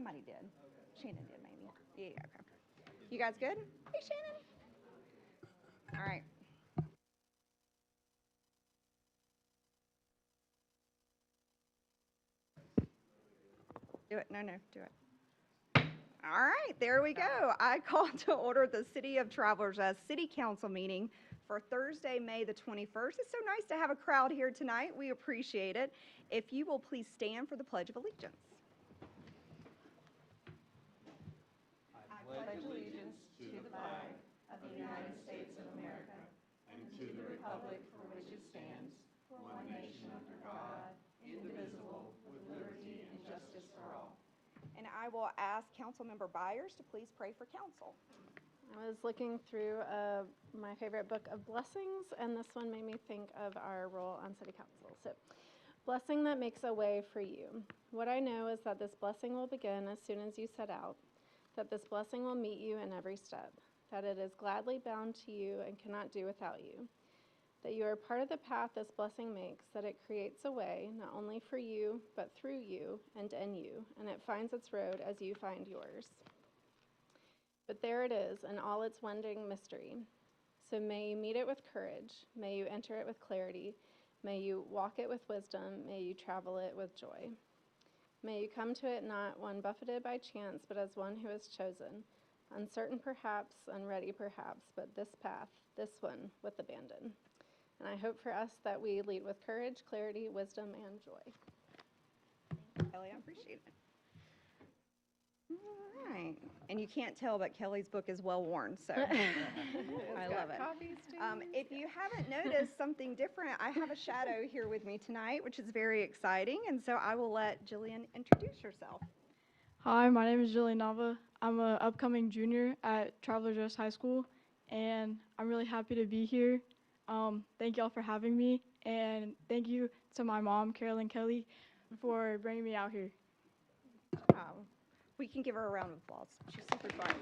somebody did. Shannon did, maybe. Yeah, okay. You guys good? Hey, Shannon. All right. Do it. No, do it. All right, there we go. I call to order the City of Travelers City Council meeting for Thursday, May the 21st. It's so nice to have a crowd here tonight. We appreciate it. If you will please stand for the Pledge of Allegiance. I pledge allegiance to the flag of the United States of America and to the republic for which it stands, one nation under God, indivisible, with liberty and justice for all. And I will ask Councilmember Byers to please pray for council. I was looking through my favorite book of blessings, and this one made me think of our role on City Council. So, blessing that makes a way for you. What I know is that this blessing will begin as soon as you set out, that this blessing will meet you in every step, that it is gladly bound to you and cannot do without you, that you are part of the path this blessing makes, that it creates a way not only for you, but through you and in you, and it finds its road as you find yours. But there it is in all its wondering mystery. So may you meet it with courage, may you enter it with clarity, may you walk it with wisdom, may you travel it with joy. May you come to it not one buffeted by chance, but as one who is chosen, uncertain perhaps, unready perhaps, but this path, this one, with abandon. And I hope for us that we lead with courage, clarity, wisdom, and joy. Thank you, Kelly. I appreciate it. All right. And you can't tell, but Kelly's book is well worn, so I love it. If you haven't noticed something different, I have a shadow here with me tonight, which is very exciting. And so I will let Jillian introduce herself. Hi, my name is Jillian Nava. I'm an upcoming junior at Travelers Rest High School, and I'm really happy to be here. Thank y'all for having me, and thank you to my mom, Carolyn Kelly, for bringing me out here. We can give her a round of applause. She's super fun.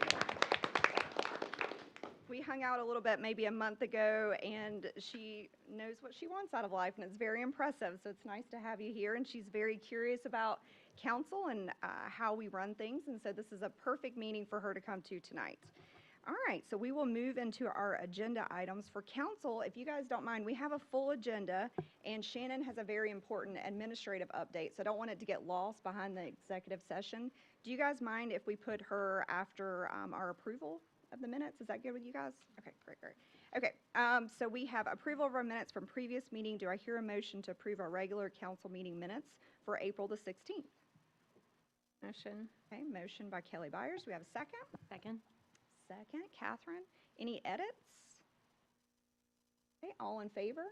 We hung out a little bit maybe a month ago, and she knows what she wants out of life, and it's very impressive. So it's nice to have you here, and she's very curious about council and how we run things, and so this is a perfect meeting for her to come to tonight. All right, so we will move into our agenda items for council. If you guys don't mind, we have a full agenda, and Shannon has a very important administrative update, so I don't want it to get lost behind the executive session. Do you guys mind if we put her after our approval of the minutes? Is that good with you guys? Okay, great. Okay, so we have approval of our minutes from previous meeting. Do I hear a motion to approve our regular council meeting minutes for April the 16th? Motion. Okay, motion by Kelly Byers. Do we have a second? Second. Second, Catherine. Any edits? Okay, all in favor?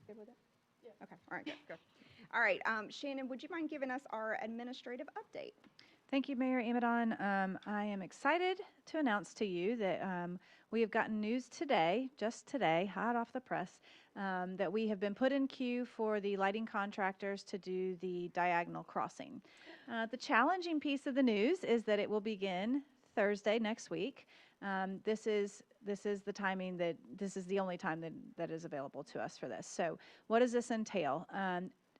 Good with it? Yeah. Okay, all right, good. All right, Shannon, would you mind giving us our administrative update? Thank you, Mayor Amadon. I am excited to announce to you that we have gotten news today, just today, hot off the press, that we have been put in queue for the lighting contractors to do the diagonal crossing. The challenging piece of the news is that it will begin Thursday next week. This is the timing that this is the only time that is available to us for this. So what does this entail?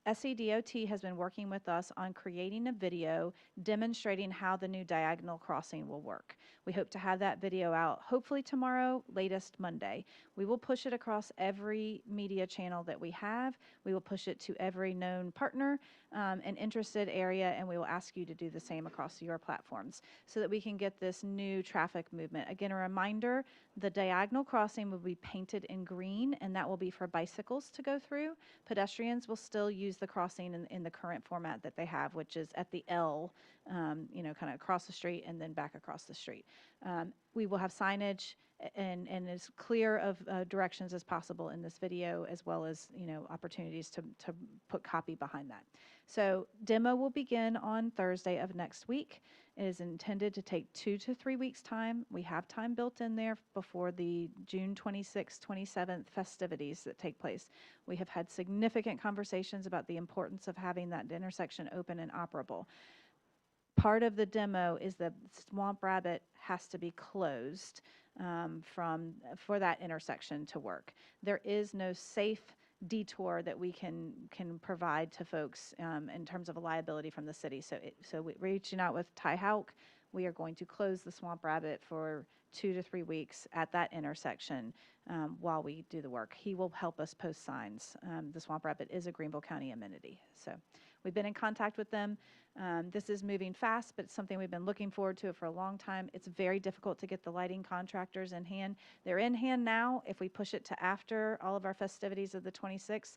SCDOT has been working with us on creating a video demonstrating how the new diagonal crossing will work. We hope to have that video out hopefully tomorrow, latest Monday. We will push it across every media channel that we have. We will push it to every known partner and interested area, and we will ask you to do the same across your platforms so that we can get this new traffic movement. Again, a reminder, the diagonal crossing will be painted in green, and that will be for bicycles to go through. Pedestrians will still use the crossing in the current format that they have, which is at the L, kind of across the street and then back across the street. We will have signage and as clear of directions as possible in this video, as well as opportunities to put copy behind that. So demo will begin on Thursday of next week. It is intended to take 2 to 3 weeks time. We have time built in there before the June 26th, 27th festivities that take place. We have had significant conversations about the importance of having that intersection open and operable. Part of the demo is the Swamp Rabbit has to be closed for that intersection to work. There is no safe detour that we can provide to folks in terms of a liability from the city. So we're reaching out with Ty Hauk. We are going to close the Swamp Rabbit for 2 to 3 weeks at that intersection while we do the work. He will help us post signs. The Swamp Rabbit is a Greenville County amenity. So we've been in contact with them. This is moving fast, but it's something we've been looking forward to for a long time. It's very difficult to get the lighting contractors in hand. They're in hand now. If we push it to after all of our festivities of the 26th,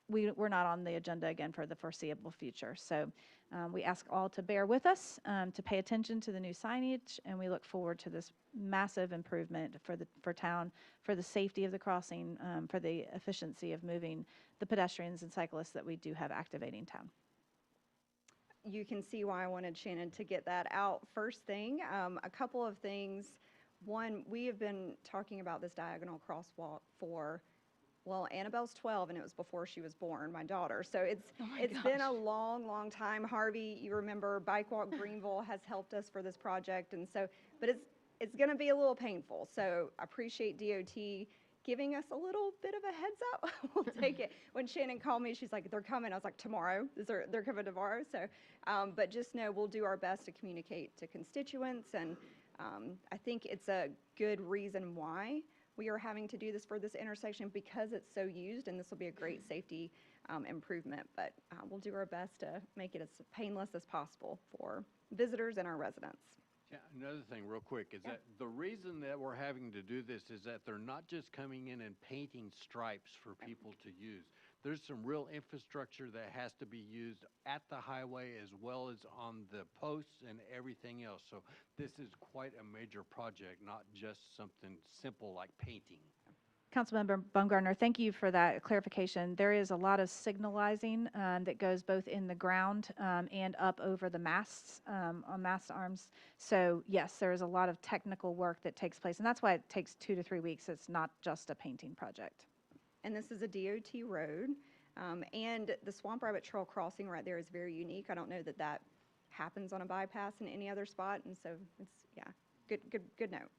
we're not on the agenda again for the foreseeable future. So we ask all to bear with us, to pay attention to the new signage, and we look forward to this massive improvement for town, for the safety of the crossing, for the efficiency of moving the pedestrians and cyclists that we do have activating town. You can see why I wanted Shannon to get that out first thing. A couple of things. One, we have been talking about this diagonal crosswalk for, well, Annabelle's 12, and it was before she was born, my daughter. So it's been a long, long time. Harvey, you remember Bike Walk Greenville has helped us for this project, and so, but it's going to be a little painful. So I appreciate DOT giving us a little bit of a heads up. We'll take it. When Shannon called me, she's like, they're coming. I was like, tomorrow? They're coming tomorrow? So, but just know we'll do our best to communicate to constituents, and I think it's a good reason why we are having to do this for this intersection, because it's so used, and this will be a great safety improvement. But we'll do our best to make it as painless as possible for visitors and our residents. Yeah, another thing real quick is that the reason that we're having to do this is that they're not just coming in and painting stripes for people to use. There's some real infrastructure that has to be used at the highway as well as on the posts and everything else. So this is quite a major project, not just something simple like painting. Councilmember Baumgartner, thank you for that clarification. There is a lot of signalizing that goes both in the ground and up over the masts, on mast arms. So yes, there is a lot of technical work that takes place, and that's why it takes 2 to 3 weeks. It's not just a painting project. And this is a DOT road, and the Swamp Rabbit Trail crossing right there is very unique. I don't know that that happens on a bypass in any other spot, and so it's, yeah, good note.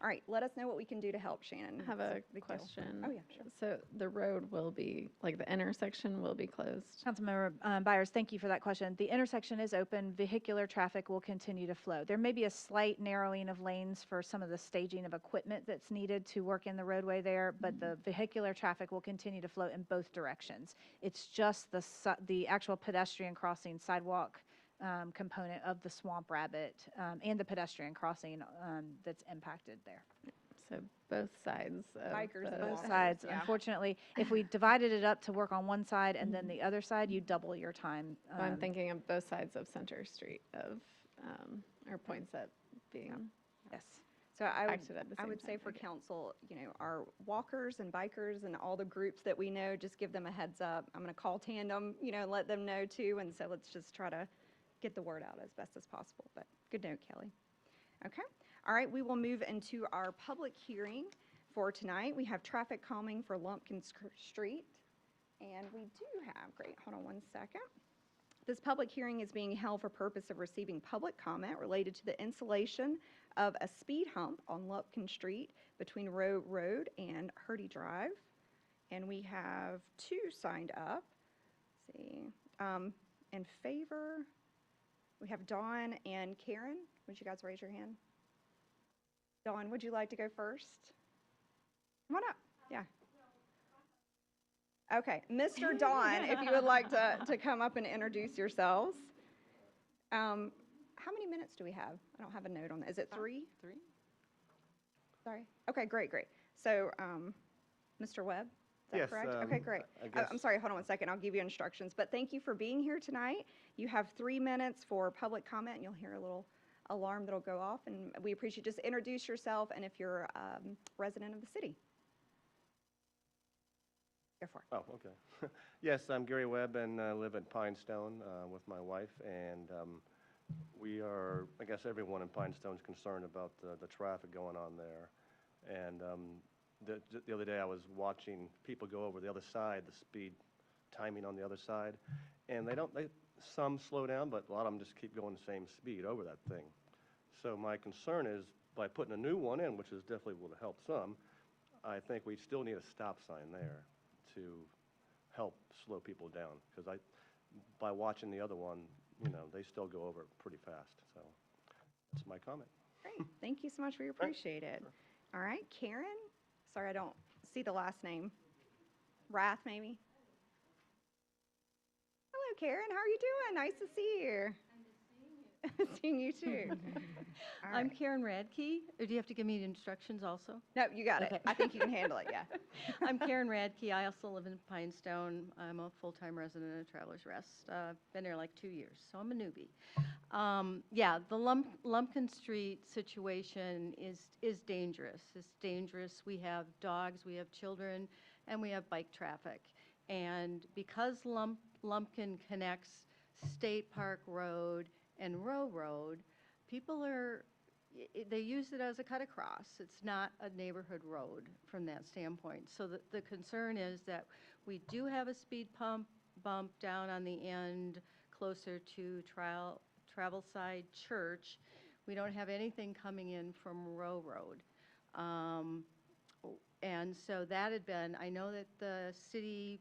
All right, let us know what we can do to help, Shannon. I have It's a big deal. question. Oh, yeah, sure. So the road will be, like the intersection will be closed? Councilmember Byers, thank you for that question. The intersection is open. Vehicular traffic will continue to flow. There may be a slight narrowing of lanes for some of the staging of equipment that's needed to work in the roadway there, but the vehicular traffic will continue to flow in both directions. It's just the actual pedestrian crossing sidewalk component of the Swamp Rabbit and the pedestrian crossing that's impacted there. So both sides of Bikers and the- Both walkers, sides. yeah. Unfortunately, if we divided it up to work on one side and then the other side, you double your time. So I'm thinking of both sides of Center Street of, or points at being Yes. So I acted at the same would say time. for Okay. council, you know, our walkers and bikers and all the groups that we know, just give them a heads up. I'm going to call Tandem, you know, let them know too. And so let's just try to get the word out as best as possible. But good note, Kelly. Okay. All right. We will move into our public hearing for tonight. We have traffic calming for Lumpkin Street. And we do have, great, hold on one second. This public hearing is being held for purpose of receiving public comment related to the installation of a speed hump on Lupkin Street between Road Road and Hurdy Drive. And we have 2 signed up. Let's see, in favor, we have Dawn and Karen. Would you guys raise your hand? Dawn, would you like to go first? Come on up, yeah. Okay, Mr. Dawn, if you would like to come up and introduce yourselves. How many minutes do we have? I don't have a note on that. Is it 3? 3? Sorry. Okay, great. So, Mr. Webb, is that Yes, correct? Okay, great. I I'm guess- sorry, hold on one second. I'll give you instructions. But thank you for being here tonight. You have 3 minutes for public comment, and you'll hear a little alarm that'll go off. And we appreciate, just introduce yourself and if you're a resident of the city. Go for it. Oh, okay. Yes, I'm Gary Webb and live in Pinestone with my wife, and we are, I guess everyone in Pinestone is concerned about the traffic going on there. And the other day I was watching people go over the other side, the speed timing on the other side, and some slow down, but a lot of them just keep going the same speed over that thing. So my concern is by putting a new one in, which is definitely will help some, I think we still need a stop sign there to help slow people down. Because by watching the other one, they still go over it pretty fast. So that's my comment. Great, thank you so much. We appreciate it. All right, Karen, sorry, I don't see the last name. Rath, maybe? Hello, Karen, how are you doing? Nice to see you. Seeing you too. All I'm right. Karen Radke. Or do you have to give me instructions also? No, you got it. Okay. I think you can handle it, yeah. I'm Karen Radke. I also live in Pine Stone. I'm a full-time resident of Travelers Rest. Been there like 2 years, so I'm a newbie. Yeah, the Lumpkin Street situation is dangerous. It's dangerous. We have dogs, we have children, and we have bike traffic. And because Lumpkin connects State Park Road and Row Road, people they use it as a cut across. It's not a neighborhood road from that standpoint. So the concern is that we do have a speed bump down on the end closer to Travel-Side Church. We don't have anything coming in from Row Road. And so that had been, I know that the city,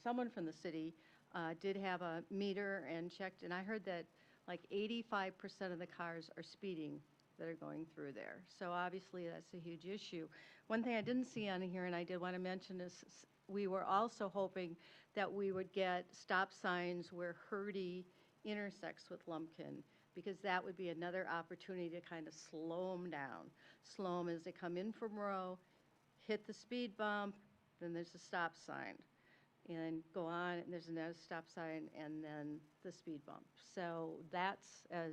someone from the city did have a meter and checked, and I heard that like 85% of the cars are speeding that are going through there. So obviously that's a huge issue. One thing I didn't see on here, and I did want to mention, is we were also hoping that we would get stop signs where Hurdy intersects with Lumpkin, because that would be another opportunity to kind of slow them down. Slow them as they come in from Row, hit the speed bump, then there's a stop sign. And go on, and there's another stop sign, and then the speed bump. So that's, as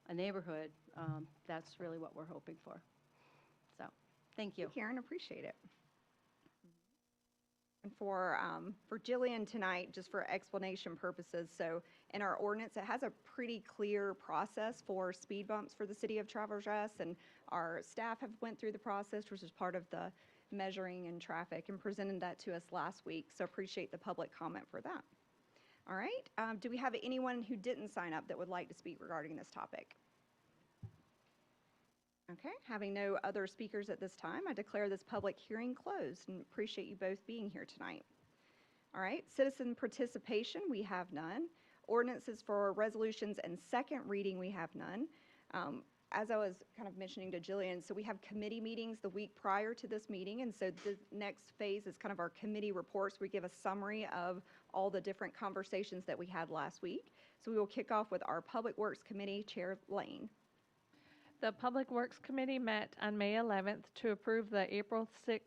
a neighborhood, that's really what we're hoping for. So, thank you. Karen, appreciate it. And for Jillian tonight, just for explanation purposes, so in our ordinance, it has a pretty clear process for speed bumps for the city of Travelers Rest, and our staff have went through the process, which is part of the measuring and traffic, and presented that to us last week, so appreciate the public comment for that. All right, do we have anyone who didn't sign up that would like to speak regarding this topic? Okay, having no other speakers at this time, I declare this public hearing closed, and appreciate you both being here tonight. All right, citizen participation, we have none. Ordinances for resolutions and second reading, we have none. As I was kind of mentioning to Jillian, so we have committee meetings the week prior to this meeting, and so the next phase is kind of our committee reports. We give a summary of all the different conversations that we had last week. So we will kick off with our Public Works Committee, Chair Lane. The Public Works Committee met on May 11th to approve the April 6th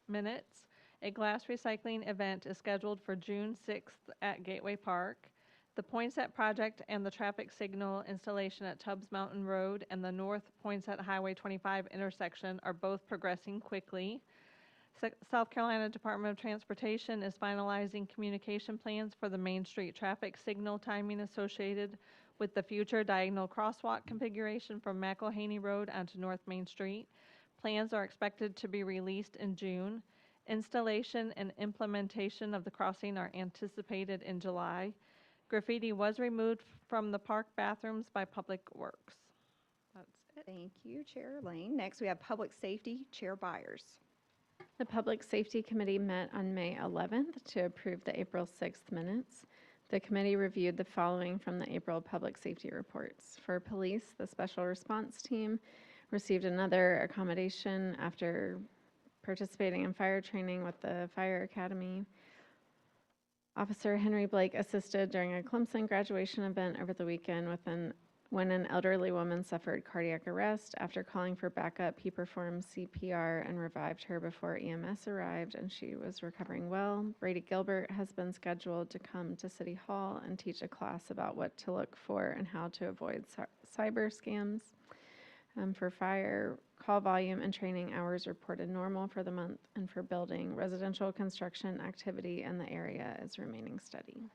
minutes. A glass recycling event is scheduled for June 6th at Gateway Park. The Poinsett project and the traffic signal installation at Tubbs Mountain Road and the North Poinsett Highway 25 intersection are both progressing quickly. South Carolina Department of Transportation is finalizing communication plans for the Main Street traffic signal timing associated with the future diagonal crosswalk configuration from McElhaney Road onto North Main Street. Plans are expected to be released in June. Installation and implementation of the crossing are anticipated in July. Graffiti was removed from the park bathrooms by Public Works. That's it. Thank you, Chair Lane. Next, we have Public Safety, Chair Byers. The Public Safety Committee met on May 11th to approve the April 6th minutes. The committee reviewed the following from the April public safety reports. For police, the special response team received another accommodation after participating in fire training with the Fire Academy. Officer Henry Blake assisted during a Clemson graduation event over the weekend when an elderly woman suffered cardiac arrest. After calling for backup, he performed CPR and revived her before EMS arrived, and she was recovering well. Brady Gilbert has been scheduled to come to City Hall and teach a class about what to look for and how to avoid cyber scams. For fire, call volume and training hours reported normal for the month, and for building, residential construction activity in the area is remaining steady.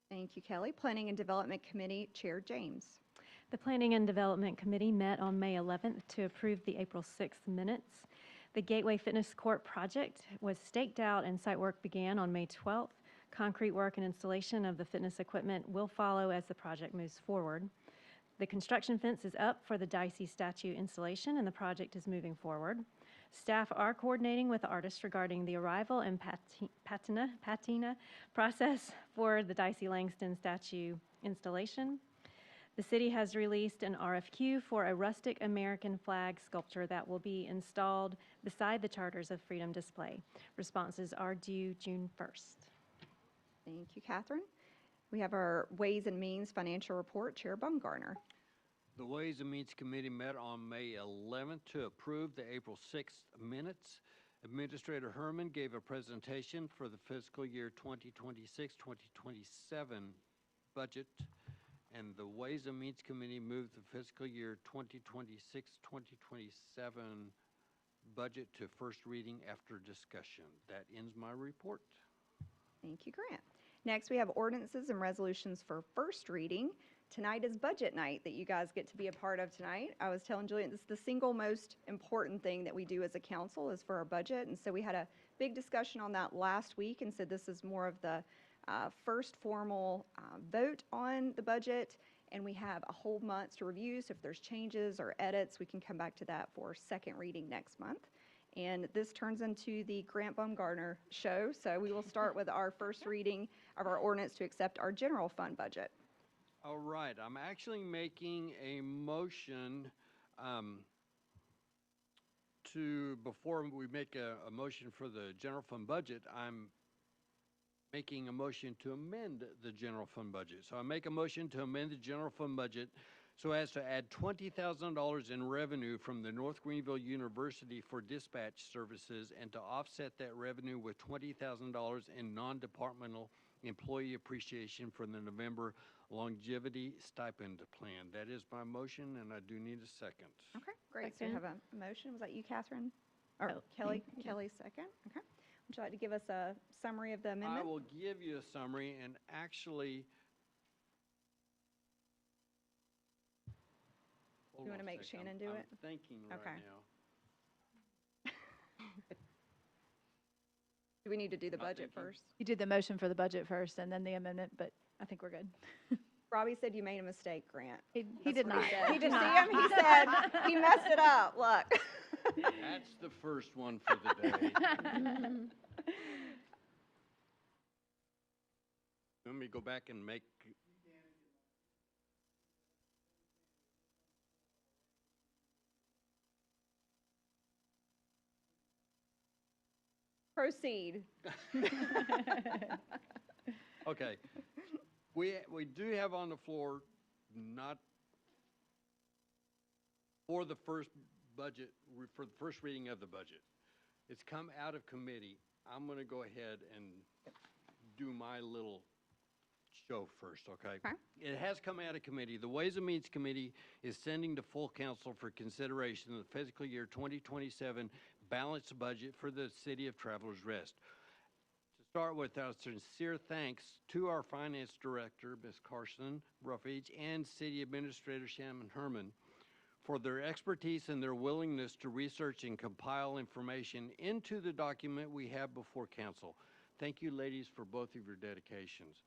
Thank you, Kelly. Planning and Development Committee, Chair James. The Planning and Development Committee met on May 11th to approve the April 6th minutes. The Gateway Fitness Court project was staked out and site work began on May 12th. Concrete work and installation of the fitness equipment will follow as the project moves forward. The construction fence is up for the Dicey statue installation, and the project is moving forward. Staff are coordinating with the artists regarding the arrival and patina process for the Dicey Langston statue installation. The city has released an RFQ for a rustic American flag sculpture that will be installed beside the Charters of Freedom display. Responses are due June 1st. Thank you, Catherine. We have our Ways and Means Financial Report, Chair Bumgarner. The Ways and Means Committee met on May 11th to approve the April 6th minutes. Administrator Herman gave a presentation for the fiscal year 2026-2027 budget, and the Ways and Means Committee moved the fiscal year 2026-2027 budget to first reading after discussion. That ends my report. Thank you, Grant. Next, we have ordinances and resolutions for first reading. Tonight is budget night that you guys get to be a part of tonight. I was telling Julian, this is the single most important thing that we do as a council is for our budget. And so we had a big discussion on that last week and said this is more of the first formal vote on the budget. And we have a whole month to review. So if there's changes or edits, we can come back to that for second reading next month. And this turns into the Grant Bumgarner show. So we will start with our first reading of our ordinance to accept our general fund budget. All right, I'm actually making a motion before we make a motion for the general fund budget, I'm making a motion to amend the general fund budget. So I make a motion to amend the general fund budget so as to add $20,000 in revenue from the North Greenville University for dispatch services and to offset that revenue with $20,000 in non-departmental employee appreciation for the November longevity stipend plan. That is my motion, and I do need a second. Okay, great. So we Second. have a motion. Was that you, Catherine? Or Kelly? Kelly second. Okay. Would you like to give us a summary of the I amendment? will give you a summary, and actually, hold You on wanna a make second. Shannon do I'm it? thinking right Okay. now. Do we need to do the Not budget thinking. first? You did the motion for the budget first and then the amendment, but I think we're good. Robbie said you made a mistake, Grant. He That's did what not. said. He did You not. see him? He said he messed it up. Look. That's the first one for the day. Let me go back and make, Proceed. okay. We do have on the floor, not for the first budget, for the first reading of the budget. It's come out of committee. I'm going to go ahead and do my little show first, okay? Okay. It has come out of committee. The Ways and Means Committee is sending to full council for consideration the fiscal year 2027 balanced budget for the city of Travelers Rest. To start with, our sincere thanks to our finance director, Ms. Carson Ruffage, and city administrator Shannon Herman for their expertise and their willingness to research and compile information into the document we have before council. Thank you, ladies, for both of your dedications.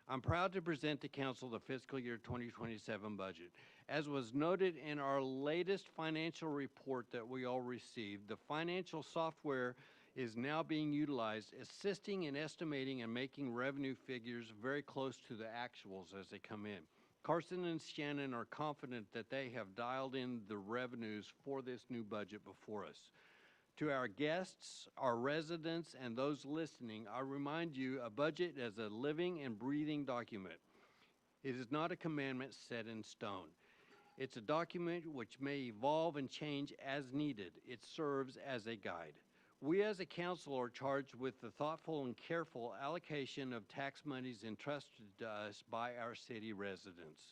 I'm proud to present to council the fiscal year 2027 budget. As was noted in our latest financial report that we all received, the financial software is now being utilized, assisting in estimating and making revenue figures very close to the actuals as they come in. Carson and Shannon are confident that they have dialed in the revenues for this new budget before us. To our guests, our residents, and those listening, I remind you, a budget is a living and breathing document. It is not a commandment set in stone. It's a document which may evolve and change as needed. It serves as a guide. We as a council are charged with the thoughtful and careful allocation of tax monies entrusted to us by our city residents.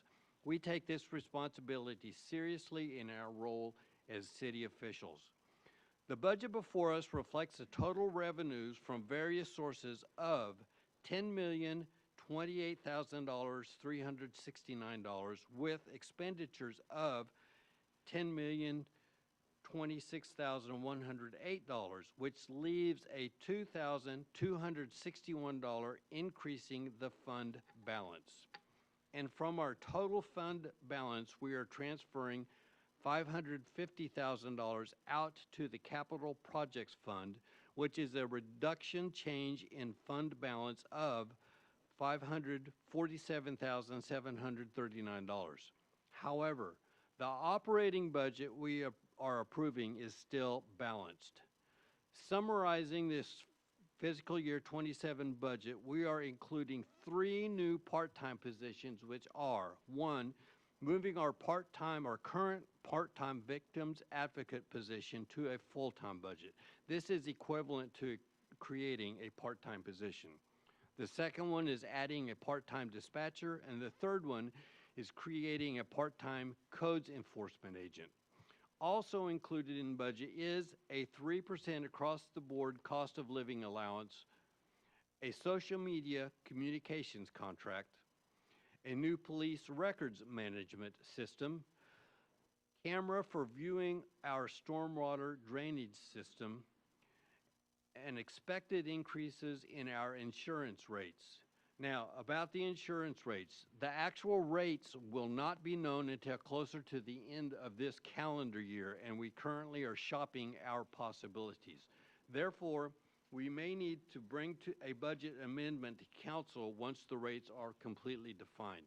We take this responsibility seriously in our role as city officials. The budget before us reflects the total revenues from various sources of $10,028,369 with expenditures of $10,026,108, which leaves a $2,261 increasing the fund balance. And from our total fund balance, we are transferring $550,000 out to the Capital Projects Fund, which is a reduction change in fund balance of $547,739. However, the operating budget we are approving is still balanced. Summarizing this fiscal year 27 budget, we are including 3 new part-time positions, which are: 1, moving our current part-time victims advocate position to a full-time budget. This is equivalent to creating a part-time position. The second one is adding a part-time dispatcher, and the third one is creating a part-time codes enforcement agent. Also included in budget is a 3% across-the-board cost of living allowance, a social media communications contract, a new police records management system, camera for viewing our stormwater drainage system, and expected increases in our insurance rates. Now, about the insurance rates, the actual rates will not be known until closer to the end of this calendar year, and we currently are shopping our possibilities. Therefore, we may need to bring to a budget amendment to council once the rates are completely defined.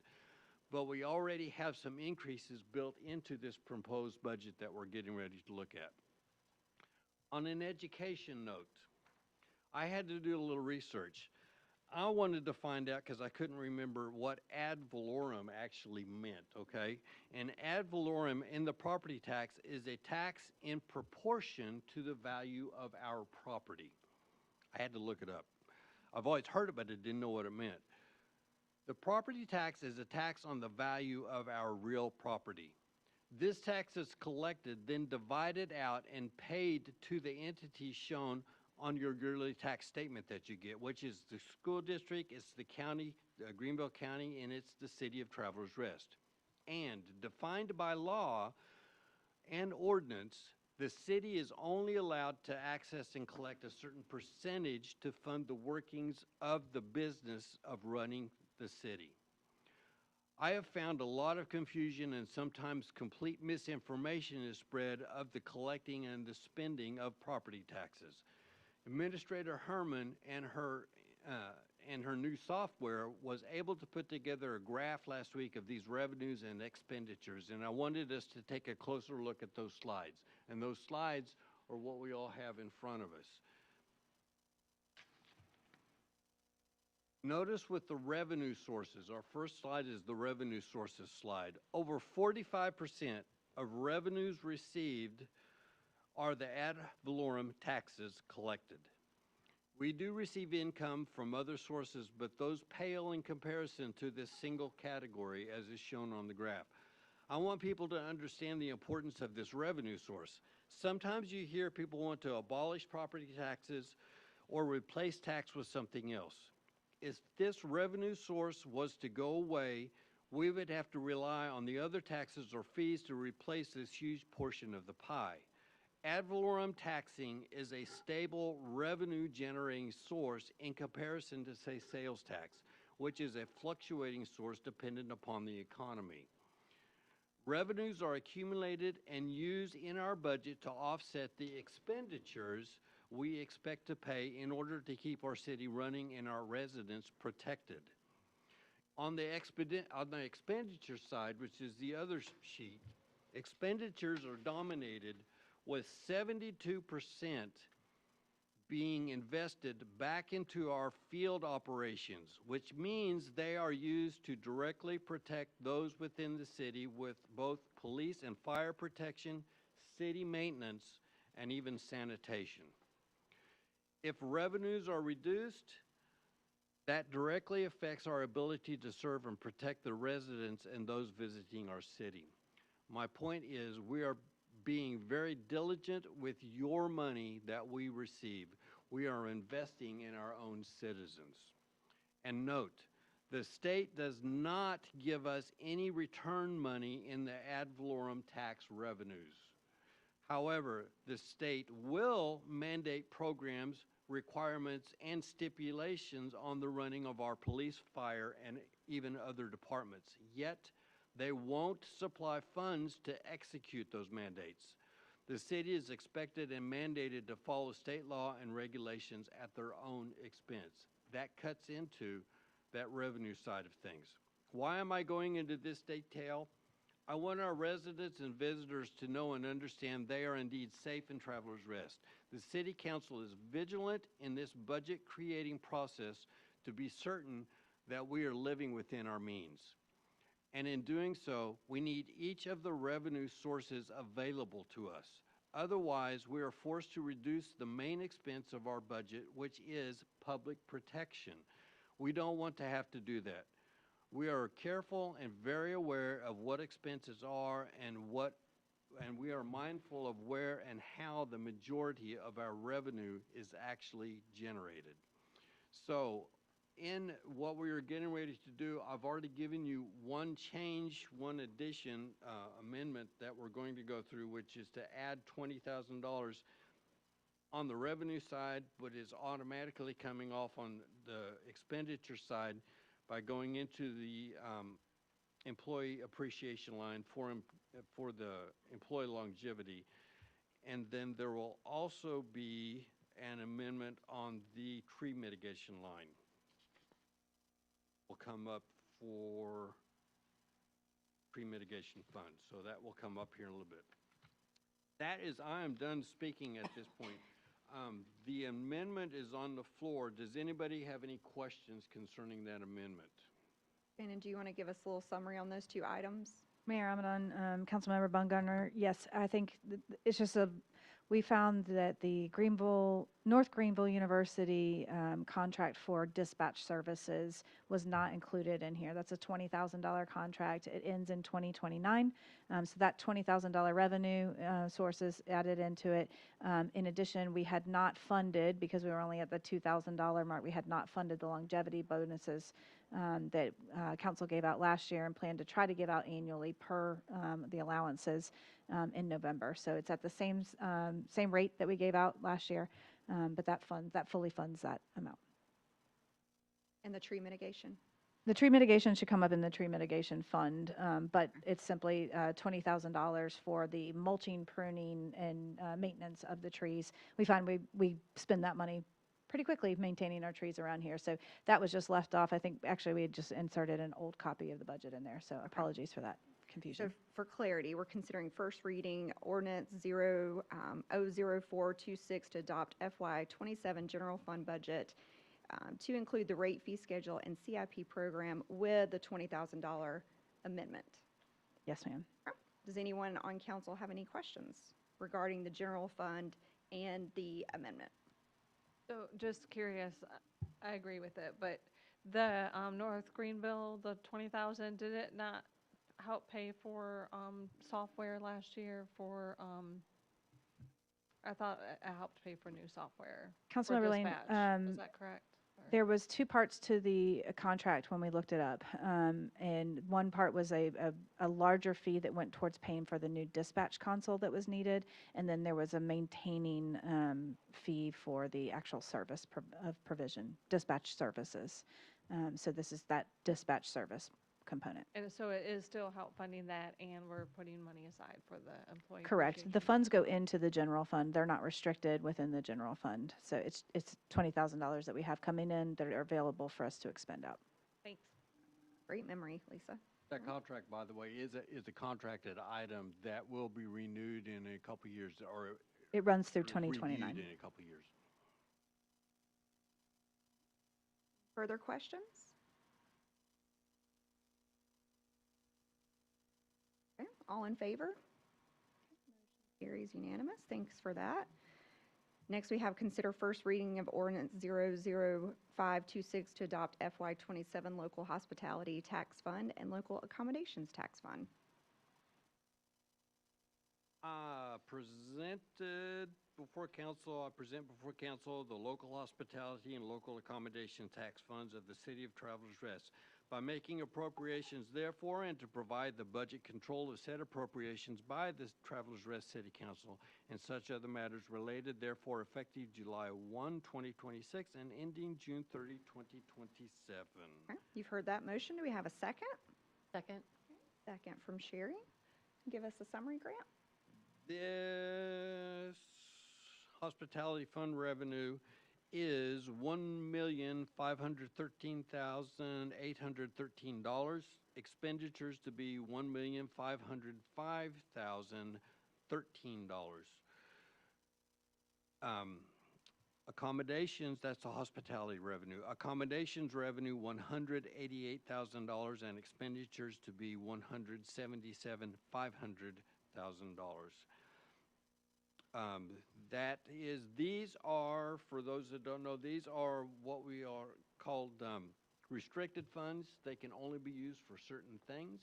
But we already have some increases built into this proposed budget that we're getting ready to look at. On an education note, I had to do a little research. I wanted to find out, because I couldn't remember what ad valorem actually meant, okay? And ad valorem in the property tax is a tax in proportion to the value of our property. I had to look it up. I've always heard it, but I didn't know what it meant. The property tax is a tax on the value of our real property. This tax is collected, then divided out and paid to the entity shown on your yearly tax statement that you get, which is the school district, it's the county, Greenville County, and it's the city of Travelers Rest. And defined by law and ordinance, the city is only allowed to access and collect a certain percentage to fund the workings of the business of running the city. I have found a lot of confusion and sometimes complete misinformation is spread of the collecting and the spending of property taxes. Administrator Herman and her new software was able to put together a graph last week of these revenues and expenditures, and I wanted us to take a closer look at those slides. And those slides are what we all have in front of us. Notice with the revenue sources, our first slide is the revenue sources slide. Over 45% of revenues received are the ad valorem taxes collected. We do receive income from other sources, but those pale in comparison to this single category as is shown on the graph. I want people to understand the importance of this revenue source. Sometimes you hear people want to abolish property taxes or replace tax with something else. If this revenue source was to go away, we would have to rely on the other taxes or fees to replace this huge portion of the pie. Ad valorem taxing is a stable revenue generating source in comparison to, say, sales tax, which is a fluctuating source dependent upon the economy. Revenues are accumulated and used in our budget to offset the expenditures we expect to pay in order to keep our city running and our residents protected. On the expenditure side, which is the other sheet, expenditures are dominated with 72% being invested back into our field operations, which means they are used to directly protect those within the city with both police and fire protection, city maintenance, and even sanitation. If revenues are reduced, that directly affects our ability to serve and protect the residents and those visiting our city. My point is, we are being very diligent with your money that we receive. We are investing in our own citizens. And note, the state does not give us any return money in the ad valorem tax revenues. However, the state will mandate programs, requirements, and stipulations on the running of our police, fire, and even other departments. Yet, They won't supply funds to execute those mandates. The city is expected and mandated to follow state law and regulations at their own expense. That cuts into that revenue side of things. Why am I going into this detail? I want our residents and visitors to know and understand they are indeed safe in Travelers Rest. The City Council is vigilant in this budget creating process to be certain that we are living within our means. And in doing so, we need each of the revenue sources available to us. Otherwise, we are forced to reduce the main expense of our budget, which is public protection. We don't want to have to do that. We are careful and very aware of what expenses are and we are mindful of where and how the majority of our revenue is actually generated. So, in what we are getting ready to do, I've already given you one change, one addition, amendment that we're going to go through, which is to add $20,000 on the revenue side, but is automatically coming off on the expenditure side by going into the employee appreciation line for the employee longevity. And then there will also be an amendment on the tree mitigation line. Will come up for tree mitigation fund. So that will come up here in a little bit. That is, I am done speaking at this point. The amendment is on the floor. Does anybody have any questions concerning that amendment? Shannon, do you want to give us a little summary on those two items? Mayor Amadon, Councilmember Bumgarner, yes, I think it's just we found that the North Greenville University contract for dispatch services was not included in here. That's a $20,000 contract. It ends in 2029. So that $20,000 revenue sources added into it. In addition, we had not funded, because we were only at the $2,000 mark, we had not funded the longevity bonuses that council gave out last year and planned to try to give out annually per the allowances in November. So it's at the same rate that we gave out last year, but that fully funds that amount. And the tree mitigation? The tree mitigation should come up in the tree mitigation fund, but it's simply $20,000 for the mulching, pruning, and maintenance of the trees. We find we spend that money pretty quickly maintaining our trees around here. So that was just left off. I think actually we had just inserted an old copy of the budget in there. So apologies for that confusion. So for clarity, we're considering first reading ordinance 00426 to adopt FY27 general fund budget to include the rate fee schedule and CIP program with the $20,000 amendment. Yes, ma'am. Does anyone on council have any questions regarding the general fund and the amendment? So just curious, I agree with it, but the North Greenville, the 20,000, did it not help pay for software last year for, I thought it helped pay for new software for Councilmember Lane, dispatch. Is that correct? Or- there was two parts to the contract when we looked it up. And one part was a larger fee that went towards paying for the new dispatch console that was needed. And then there was a maintaining fee for the actual service of provision, dispatch services. So this is that dispatch service component. And so it is still help funding that, and we're putting money aside for the employee. Correct. The appreciation. funds go into the general fund. They're not restricted within the general fund. So it's $20,000 that we have coming in that are available for us to expend out. Thanks. Great memory, Lisa. That contract, by the way, is a contracted item that will be renewed in a couple of years, or It runs through reviewed 2029. in a couple of years. Further questions? Okay, all in favor? Carries unanimous. Thanks for that. Next, we have consider first reading of ordinance 00526 to adopt FY27 local hospitality tax fund and local accommodations tax fund. Presented before council, I present before council the local hospitality and local accommodation tax funds of the city of Travelers Rest. By making appropriations therefore and to provide the budget control of said appropriations by the Travelers Rest City Council and such other matters related, therefore effective July 1, 2026 and ending June 30, 2027. Okay, you've heard that motion. Do we have a second? Second? Second from Sherry. Give us a summary, Grant. This hospitality fund revenue is $1,513,813. Expenditures to be $1,505,013. Accommodations, that's the hospitality revenue. Accommodations revenue, $188,000, and expenditures to be $177,500,000. These are, for those that don't know, these are what we are called restricted funds. They can only be used for certain things.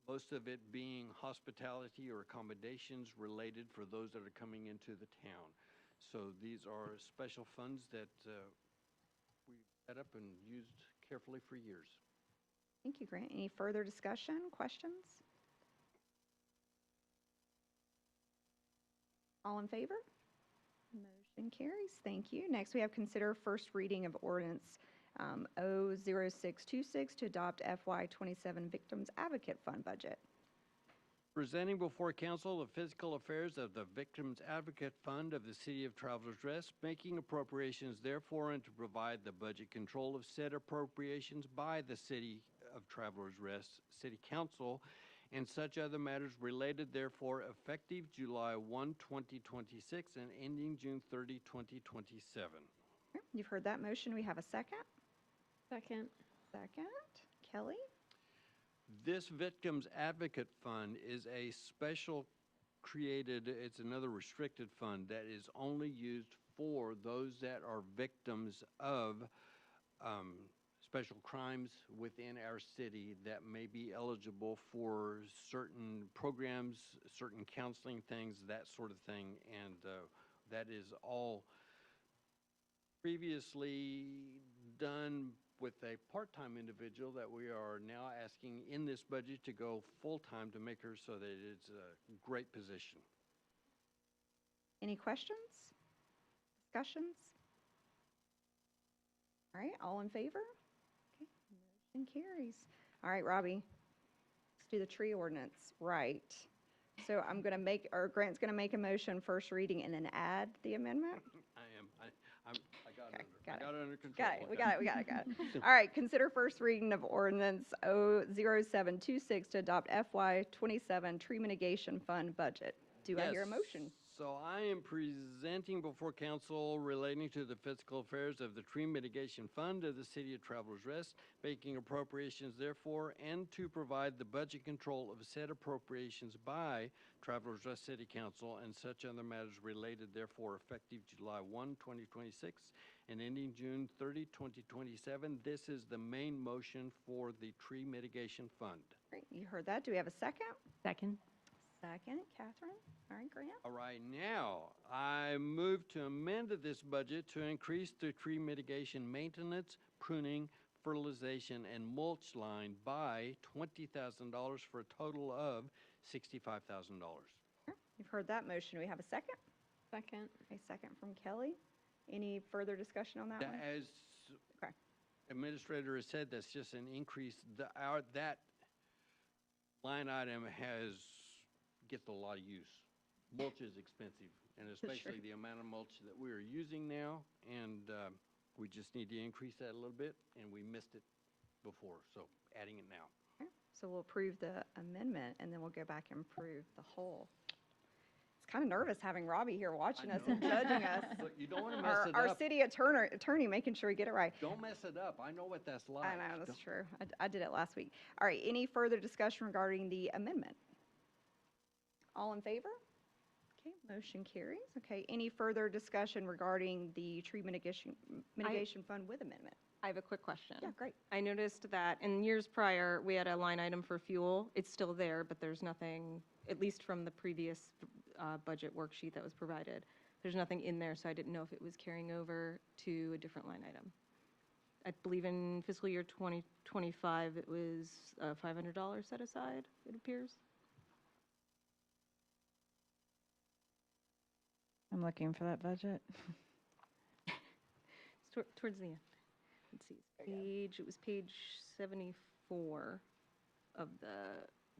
Most of it being hospitality or accommodations related for those that are coming into the town. So these are special funds that we set up and used carefully for years. Thank you, Grant. Any further discussion, questions? All in favor? Motion carries. Thank you. Next, we have consider first reading of ordinance 00626 to adopt FY27 Victims Advocate Fund budget. Presenting before council the fiscal affairs of the Victims Advocate Fund of the City of Travelers Rest, making appropriations therefore and to provide the budget control of said appropriations by the City of Travelers Rest City Council and such other matters related therefore effective July 1, 2026 and ending June 30, 2027. You've heard that motion. We have a second. Second. Second. Kelly? This Victims Advocate Fund is a special created, it's another restricted fund that is only used for those that are victims of special crimes within our city that may be eligible for certain programs, certain counseling things, that sort of thing. And that is all previously done with a part-time individual that we are now asking in this budget to go full-time to make her so that it's a great position. Any questions? Discussions? All right, all in favor? Okay, motion carries. All right, Robbie, let's do the tree ordinance. Right. So I'm going to make, or Grant's going to make a motion first reading and then add the amendment? I got it under control. Got it, we got it. All right, consider first reading of ordinance 00726 to adopt FY27 Tree Mitigation Fund budget. Do I hear a motion? So I am presenting before council relating to the fiscal affairs of the Tree Mitigation Fund of the City of Travelers Rest, making appropriations therefore, and to provide the budget control of said appropriations by Travelers Rest City Council and such other matters related therefore effective July 1, 2026 and ending June 30, 2027. This is the main motion for the Tree Mitigation Fund. Great, you heard that. Do we have a second? Second. Second, Catherine. All right, Grant. All right, now I move to amend this budget to increase the tree mitigation maintenance, pruning, fertilization, and mulch line by $20,000 for a total of $65,000. You've heard that motion. Do we have a second? Second. A second from Kelly. Any further discussion on that one? As Okay. Administrator has said, that's just an increase. That line item gets a lot of use. Mulch is expensive, and especially the amount of mulch that we are using now, and we just need to increase that a little bit, and we missed it before, so adding it now. Okay. So we'll approve the amendment, and then we'll go back and approve the whole. It's kind of nervous having Robbie here watching us and judging us. Look, you don't want to mess it Our up. city attorney making sure we get it right. Don't mess it up. I know what that's like. I know, that's true. I did it last week. All right, any further discussion regarding the amendment? All in favor? Okay, motion carries. Okay, any further discussion regarding the tree mitigation fund with amendment? I have a quick question. Yeah, great. I noticed that in years prior, we had a line item for fuel. It's still there, but there's nothing, at least from the previous budget worksheet that was provided, there's nothing in there, so I didn't know if it was carrying over to a different line item. I believe in fiscal year 2025, it was $500 set aside, it appears. I'm looking for that budget. Towards the end. Let's see, it was page 74. of the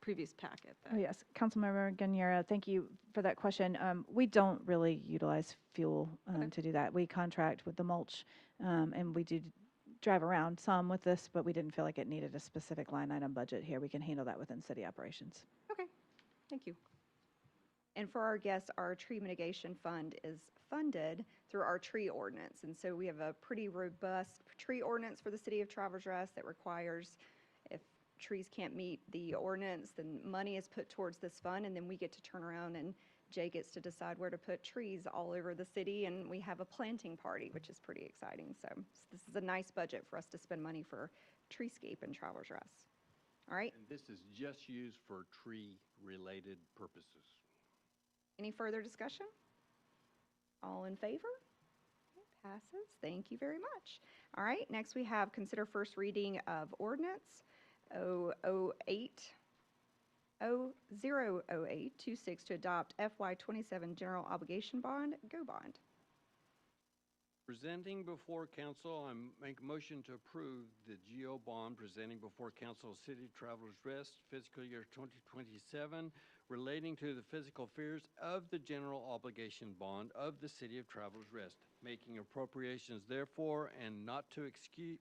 previous packet. Oh, yes. Councilmember Guerrero, thank you for that question. We don't really utilize fuel to do that. We contract with the mulch, and we do drive around some with this, but we didn't feel like it needed a specific line item budget here. We can handle that within city operations. Okay, thank you. And for our guests, our tree mitigation fund is funded through our tree ordinance. And so we have a pretty robust tree ordinance for the city of Travelers Rest that requires if trees can't meet the ordinance, then money is put towards this fund, and then we get to turn around and Jay gets to decide where to put trees all over the city, and we have a planting party, which is pretty exciting. So this is a nice budget for us to spend money for treescape and Travelers Rest. All right, And this is just used for tree-related purposes. any further discussion? All in favor? Okay, passes. Thank you very much. All right, next we have consider first reading of ordinance 00826 to adopt FY27 general obligation bond, GO bond. Presenting before council, I make a motion to approve the GO bond presenting before council City Travelers Rest fiscal year 2027 relating to the physical affairs of the general obligation bond of the City of Travelers Rest, making appropriations therefore and not to exceed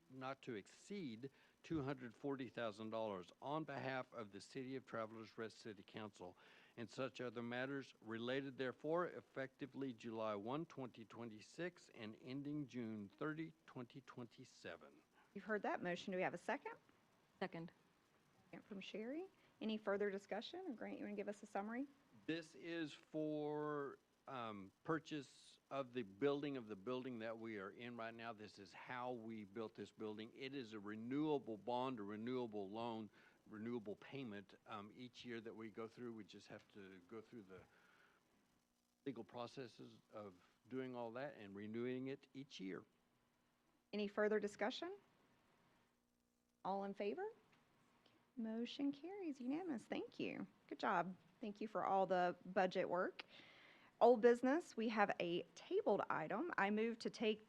$240,000 on behalf of the City of Travelers Rest City Council and such other matters related therefore effectively July 1, 2026 and ending June 30, 2027. You've heard that motion. Do we have a second? Second. Second from Sherry. Any further discussion? Or Grant, you want to give us a summary? This is for purchase of the building that we are in right now. This is how we built this building. It is a renewable bond, a renewable loan, renewable payment each year that we go through. We just have to go through the legal processes of doing all that and renewing it each year. Any further discussion? All in favor? Motion carries unanimous. Thank you. Good job. Thank you for all the budget work. Old business, we have a tabled item. I move to take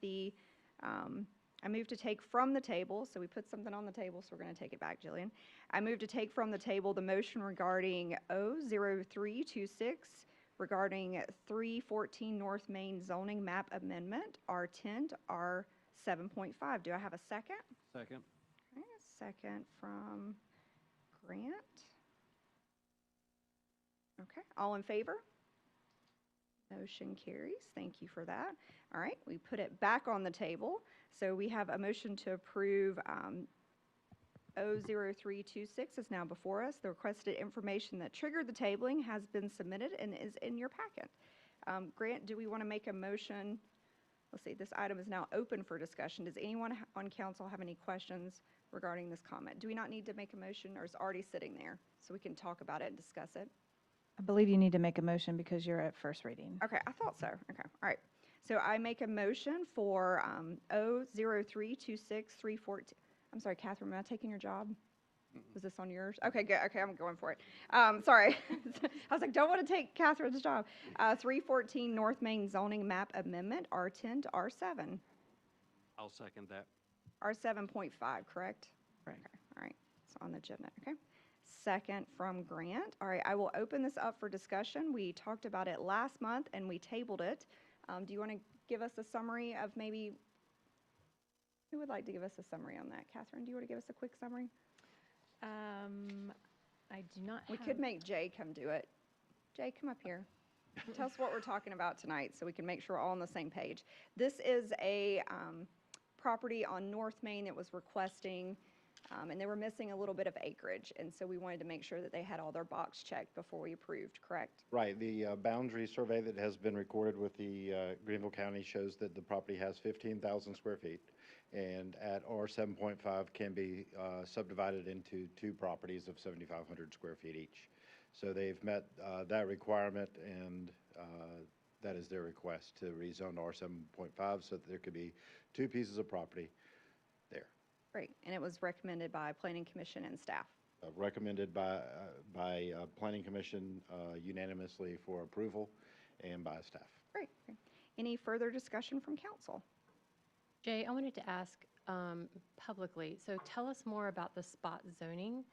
from the table, so we put something on the table, so we're going to take it back, Jillian. I move to take from the table the motion regarding 00326 regarding 314 North Main zoning map amendment, R10 to R7.5. Do I have a second? Second. Okay, a second from Grant. Okay, all in favor? Motion carries. Thank you for that. All right, we put it back on the table. So we have a motion to approve 00326 is now before us. The requested information that triggered the tabling has been submitted and is in your packet. Grant, do we want to make a motion? Let's see, this item is now open for discussion. Does anyone on council have any questions regarding this comment? Do we not need to make a motion, or is it already sitting there so we can talk about it and discuss it? I believe you need to make a motion because you're at first reading. Okay, I thought so. Okay, all right. So I make a motion for 00326 I'm sorry, Catherine, am I taking your job? Was this on yours? Okay, good. Okay, I'm going for it. Sorry. I was like, don't want to take Catherine's job. 314 North Main zoning map amendment, R10 to R7. I'll second that. R7.5, correct? Right. Okay, all right. It's on the agenda. Okay. Second from Grant. All right, I will open this up for discussion. We talked about it last month and we tabled it. Do you want to give us a summary of maybe, who would like to give us a summary on that? Catherine, do you want to give us a quick summary? I do not We have. could make Jay come do it. Jay, come up here. Tell us what we're talking about tonight so we can make sure we're all on the same page. This is a property on North Main that was requesting, and they were missing a little bit of acreage, and so we wanted to make sure that they had all their box checked before we approved, correct? Right, the boundary survey that has been recorded with the Greenville County shows that the property has 15,000 square feet, and at R 7.5 can be subdivided into two properties of 7,500 square feet each. So they've met that requirement, and that is their request to rezone R 7.5 so that there could be two pieces of property there. Great, and it was recommended by Planning Commission and staff. Recommended by Planning Commission unanimously for approval and by staff. Great. Any further discussion from council? Jay, I wanted to ask publicly, so tell us more about the spot zoning.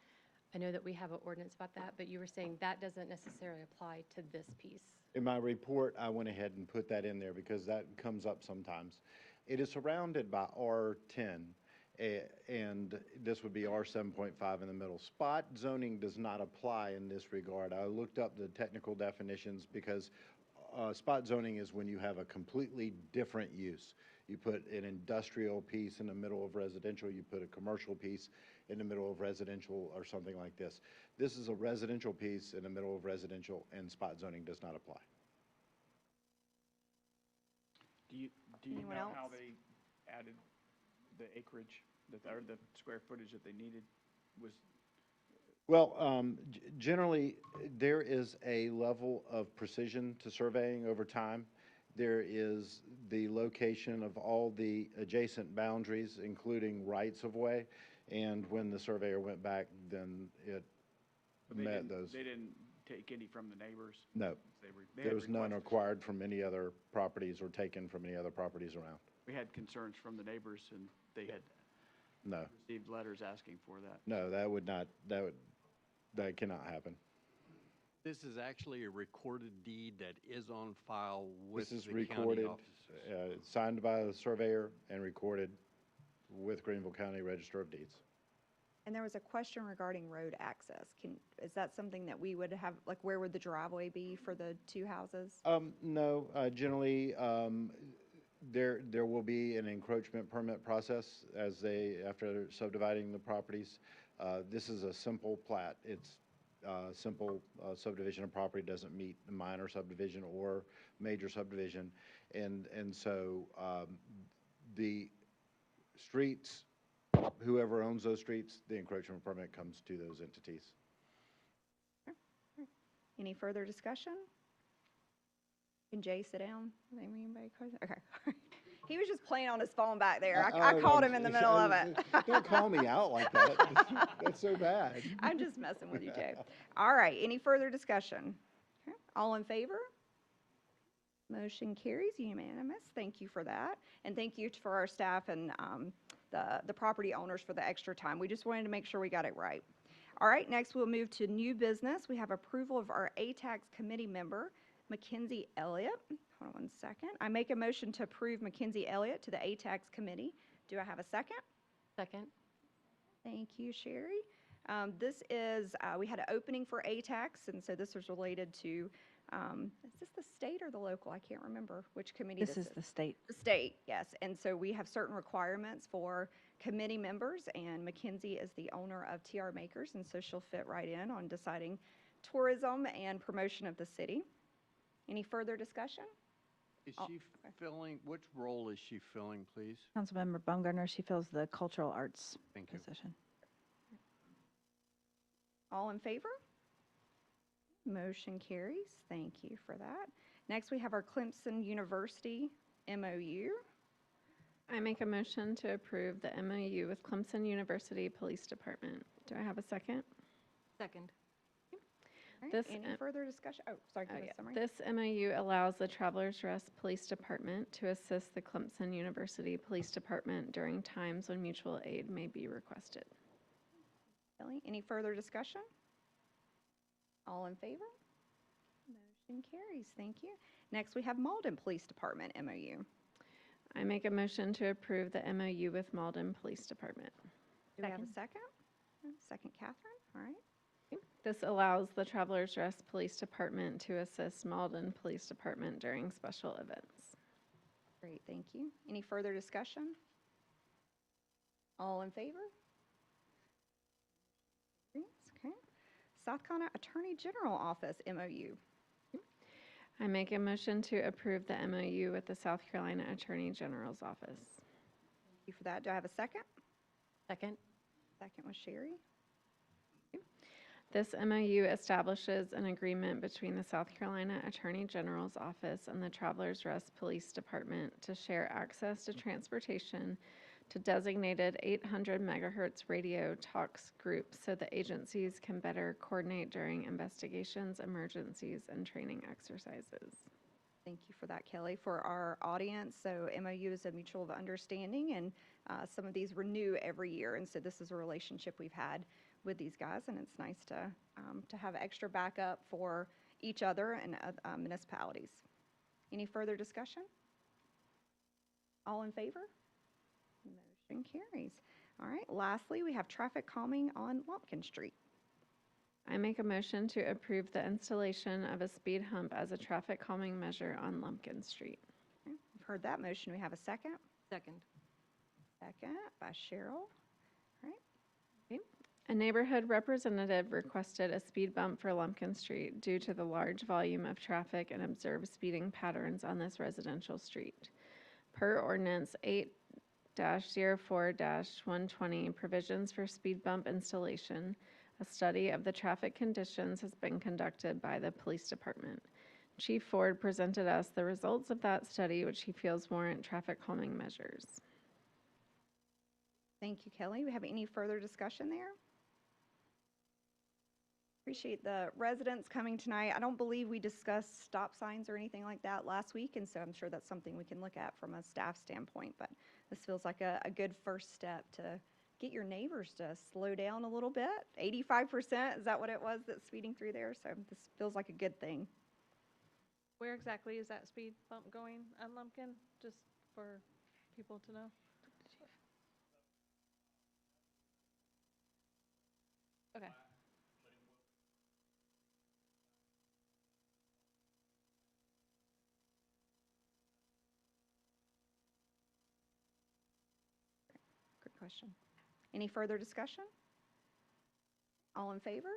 I know that we have an ordinance about that, but you were saying that doesn't necessarily apply to this piece. In my report, I went ahead and put that in there because that comes up sometimes. It is surrounded by R10, and this would be R7.5 in the middle. Spot zoning does not apply in this regard. I looked up the technical definitions because spot zoning is when you have a completely different use. You put an industrial piece in the middle of residential, you put a commercial piece in the middle of residential or something like this. This is a residential piece in the middle of residential, and spot zoning does not apply. Do you Anyone know how else? they added the acreage, or the square footage that they needed was? Well, generally, there is a level of precision to surveying over time. There is the location of all the adjacent boundaries, including rights-of-way, and when the surveyor went back, then it met those. They didn't take any from the neighbors? No, They there had was none requested. acquired from any other properties or taken from any other properties around. We had concerns from the neighbors, and they had No, received letters asking for that. no, that cannot happen. This is actually a recorded deed that is on file with This is the county recorded, offices. signed by the surveyor and recorded with Greenville County Register of Deeds. And there was a question regarding road access. Is that something that we would have, like, where would the driveway be for the two houses? No, generally, there will be an encroachment permit process after subdividing the properties. This is a simple plat. It's simple subdivision of property, doesn't meet the minor subdivision or major subdivision. And so the streets, whoever owns those streets, the encroachment permit comes to those entities. Any further discussion? Can Jay sit down? Anybody question? Okay. He was just playing on his phone back there. I called him in the middle of it. Don't call me out like that. That's so bad. I'm just messing with you, Jay. All right, any further discussion? Okay, all in favor? Motion carries unanimous. Thank you for that. And thank you for our staff and the property owners for the extra time. We just wanted to make sure we got it right. All right, next we'll move to new business. We have approval of our ATAX committee member, Mackenzie Elliott. Hold on one second. I make a motion to approve Mackenzie Elliott to the ATAX committee. Do I have a second? Second. Thank you, Sherry. This is, we had an opening for ATAX, and so this was related to, is this the state or the local? I can't remember which committee This is the state. The state, yes. And so we have certain requirements for committee members, and Mackenzie is the owner of TR Makers, and so she'll fit right in on deciding tourism and promotion of the city. Any further discussion? Is she filling, which role is she filling, please? Councilmember Baumgartner, she fills the cultural arts Thank you. position. All in favor? Motion carries. Thank you for that. Next, we have our Clemson University MOU. I make a motion to approve the MOU with Clemson University Police Department. Do I have a second? Second. All right, This, any further discussion? Oh, sorry, give us a summary. This MOU allows the Travelers Rest Police Department to assist the Clemson University Police Department during times when mutual aid may be requested. Kelly, any further discussion? All in favor? Motion carries. Thank you. Next, we have Malden Police Department MOU. I make a motion to approve the MOU with Malden Police Department. Do we have a second? Second, Catherine. All right. This allows the Travelers Rest Police Department to assist Malden Police Department during special events. Great, thank you. Any further discussion? All in favor? Okay. South Carolina Attorney General Office MOU. I make a motion to approve the MOU with the South Carolina Attorney General's Office. Thank you for that. Do I have a second? Second. Second was Sherry. This MOU establishes an agreement between the South Carolina Attorney General's Office and the Travelers Rest Police Department to share access to transportation to designated 800 megahertz radio talks groups so the agencies can better coordinate during investigations, emergencies, and training exercises. Thank you for that, Kelly. For our audience, so MOU is a mutual of understanding, and some of these renew every year, and so this is a relationship we've had with these guys, and it's nice to have extra backup for each other and municipalities. Any further discussion? All in favor? Motion carries. All right, lastly, we have traffic calming on Lumpkin Street. I make a motion to approve the installation of a speed hump as a traffic calming measure on Lumpkin Street. Okay, we've heard that motion. We have a second. Second. Second by Cheryl. All right. A neighborhood representative requested a speed bump for Lumpkin Street due to the large volume of traffic and observed speeding patterns on this residential street. Per ordinance 8-04-120, provisions for speed bump installation, a study of the traffic conditions has been conducted by the police department. Chief Ford presented us the results of that study, which he feels warrant traffic calming measures. Thank you, Kelly. We have any further discussion there? Appreciate the residents coming tonight. I don't believe we discussed stop signs or anything like that last week, and so I'm sure that's something we can look at from a staff standpoint, but this feels like a good first step to get your neighbors to slow down a little bit. 85%, is that what it was that's speeding through there? So this feels like a good thing. Where exactly is that speed bump going on Lumpkin, just for people to know? Okay. Good question. Any further discussion? All in favor?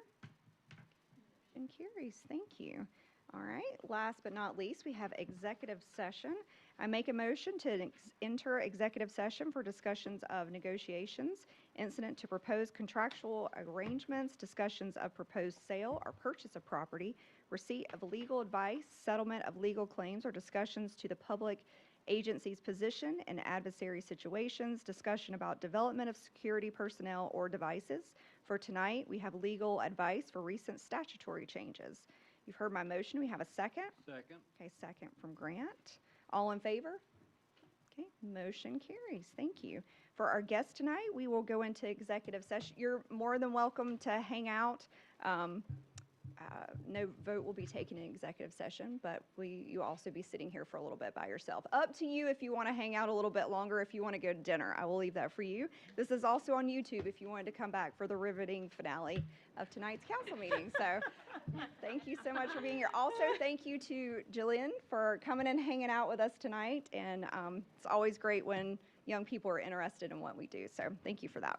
Motion carries. Thank you. All right, last but not least, we have executive session. I make a motion to enter executive session for discussions of negotiations, incident to propose contractual arrangements, discussions of proposed sale or purchase of property, receipt of legal advice, settlement of legal claims, or discussions to the public agency's position in adversary situations, discussion about development of security personnel or devices. For tonight, we have legal advice for recent statutory changes. You've heard my motion. We have a second. Second. Okay, second from Grant. All in favor? Okay, motion carries. Thank you. For our guests tonight, we will go into executive session. You're more than welcome to hang out. No vote will be taken in executive session, but you also be sitting here for a little bit by yourself. Up to you if you want to hang out a little bit longer, if you want to go to dinner. I will leave that for you. This is also on YouTube if you wanted to come back for the riveting finale of tonight's council meeting. So thank you so much for being here. Also, thank you to Jillian for coming and hanging out with us tonight. And it's always great when young people are interested in what we do. So thank you for that.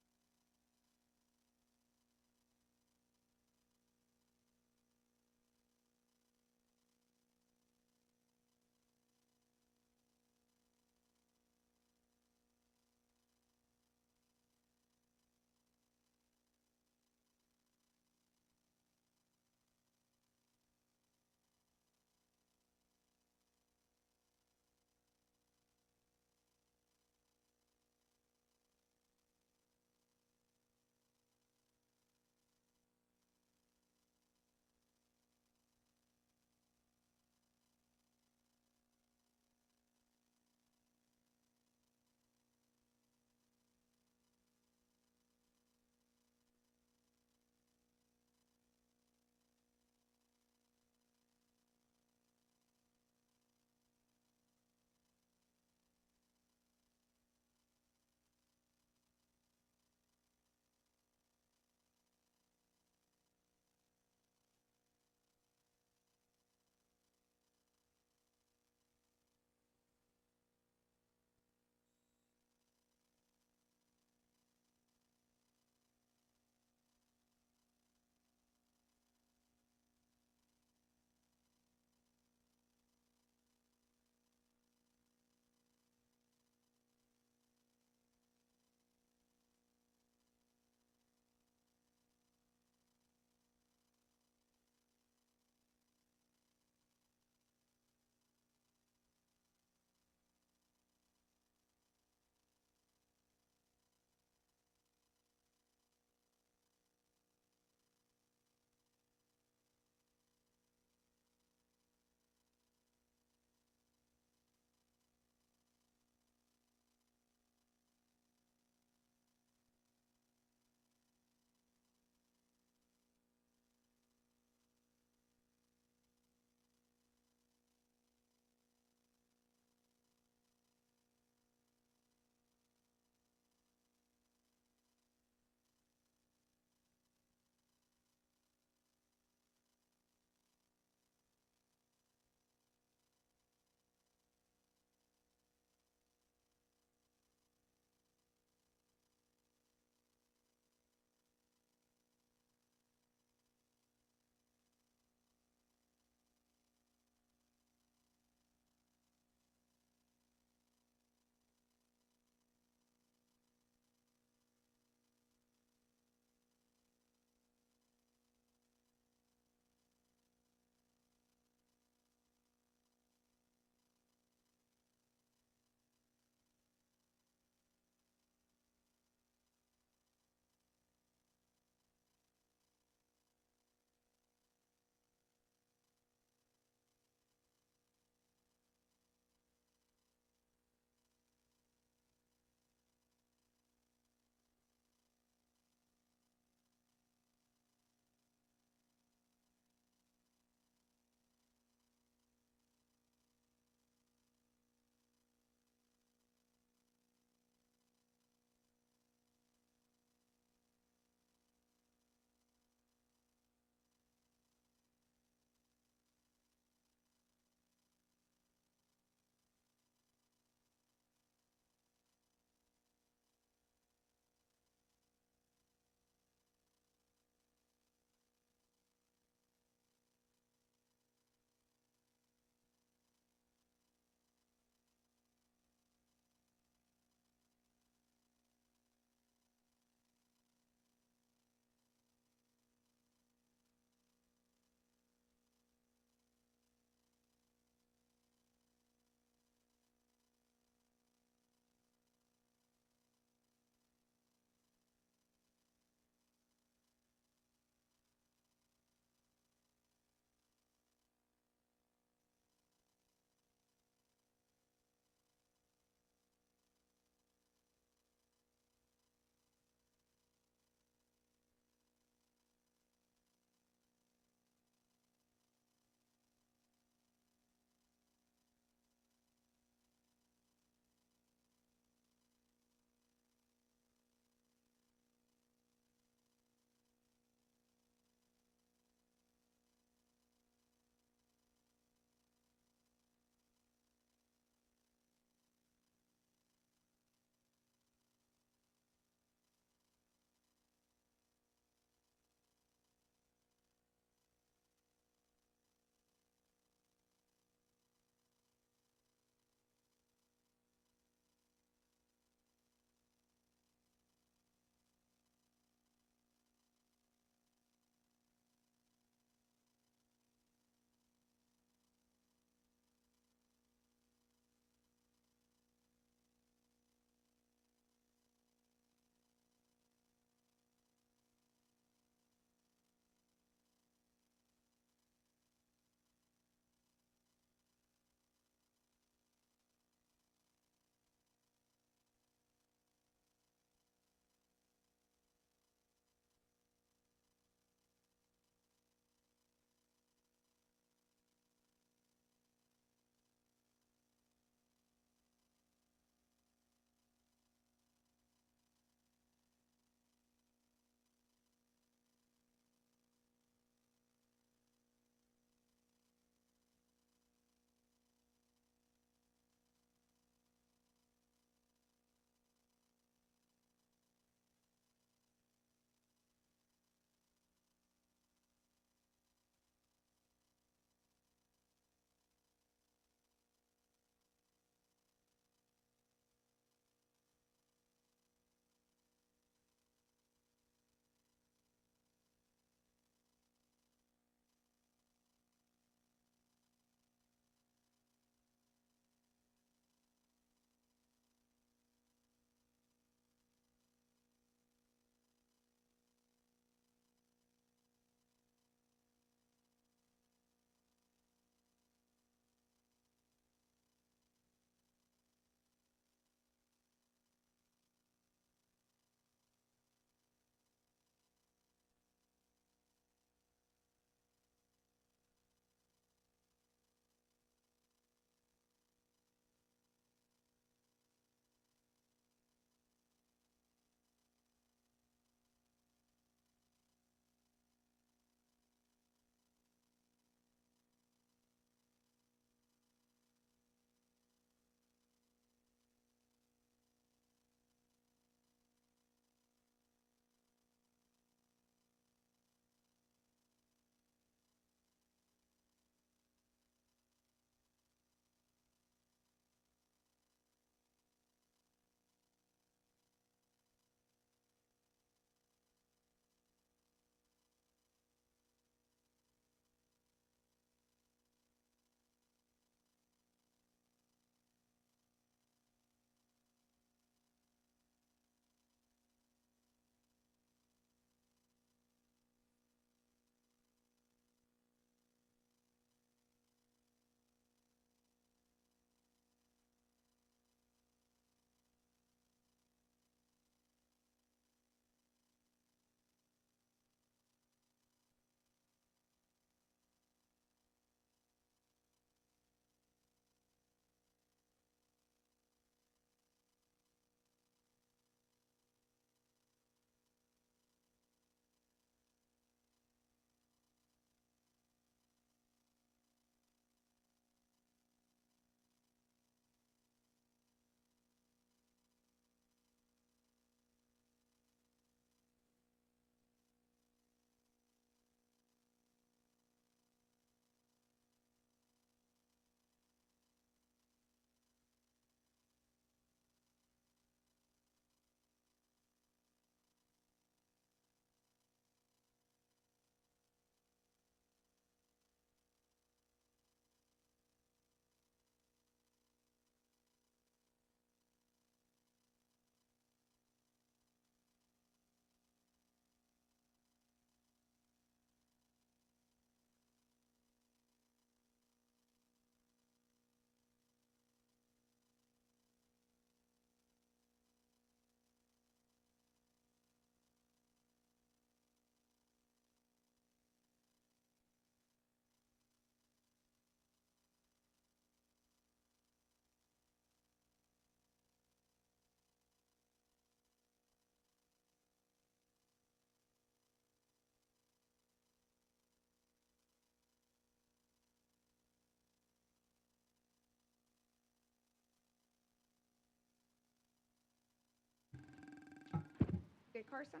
good, Carson?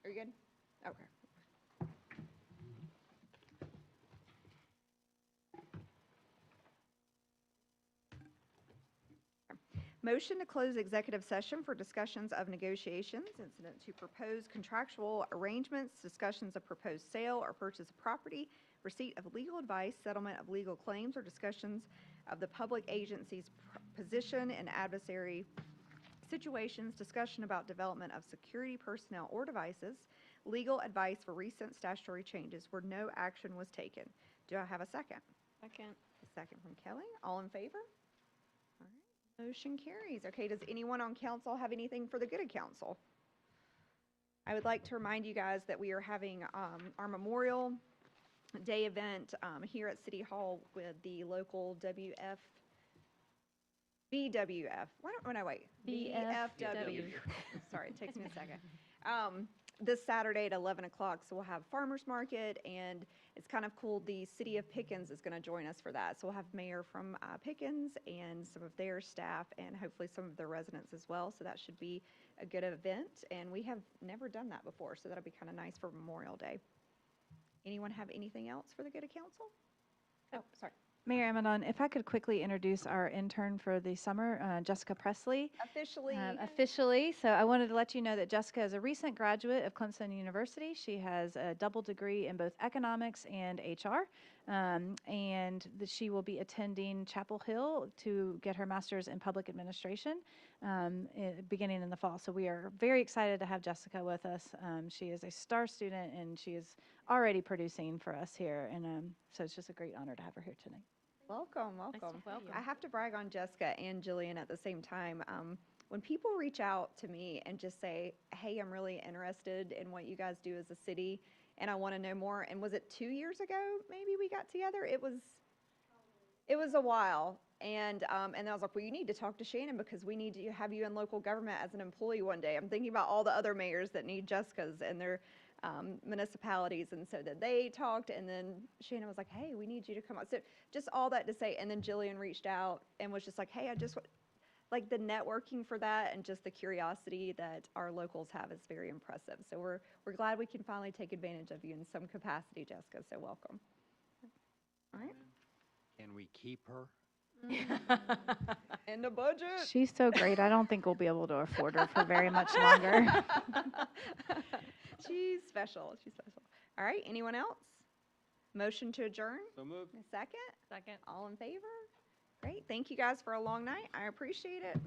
Are you good? Okay. Motion to close executive session for discussions of negotiations, incident to propose contractual arrangements, discussions of proposed sale or purchase of property, receipt of legal advice, settlement of legal claims, or discussions of the public agency's position in adversary situations, discussion about development of security personnel or devices, legal advice for recent statutory changes where no action was taken. Do I have a second? Second. A second from Kelly. All in favor? All right. Motion carries. Okay, does anyone on council have anything for the good of council? I would like to remind you guys that we are having our Memorial Day event here at City Hall with the local BWF. Why don't, when I wait? BFW. Sorry, it takes me a second. This Saturday at 11 o'clock, so we'll have farmer's market, and it's kind of cool. The city of Pickens is going to join us for that. So we'll have mayor from Pickens and some of their staff, and hopefully some of their residents as well. So that should be a good event, and we have never done that before, so that'll be kind of nice for Memorial Day. Anyone have anything else for the good of council? Oh, sorry. Mayor Amadon, if I could quickly introduce our intern for the summer, Jessica Presley. Officially. So I wanted to let you know that Jessica is a recent graduate of Clemson University. She has a double degree in both economics and HR. And she will be attending Chapel Hill to get her master's in public administration beginning in the fall. So we are very excited to have Jessica with us. She is a star student, and she is already producing for us here. And so it's just a great honor to have her here tonight. Welcome, welcome. I have to brag on Jessica and Jillian at the same time. When people reach out to me and just say, hey, I'm really interested in what you guys do as a city, and I want to know more. And was it 2 years ago maybe we got together? It was a while. And then I was like, well, you need to talk to Shannon because we need to have you in local government as an employee one day. I'm thinking about all the other mayors that need Jessica's and their municipalities, and so that they talked, and then Shannon was like, hey, we need you to come on. So just all that to say, and then Jillian reached out and was just like, hey, I just like the networking for that, and just the curiosity that our locals have is very impressive. So we're glad we can finally take advantage of you in some capacity, Jessica, so welcome. All right. Can we keep her? In the budget. She's so great. I don't think we'll be able to afford her for very much longer. She's special. She's special. All right. Anyone else? Motion to adjourn? So moved. A second? Second. All in favor? Great. Thank you guys for a long night. I appreciate it.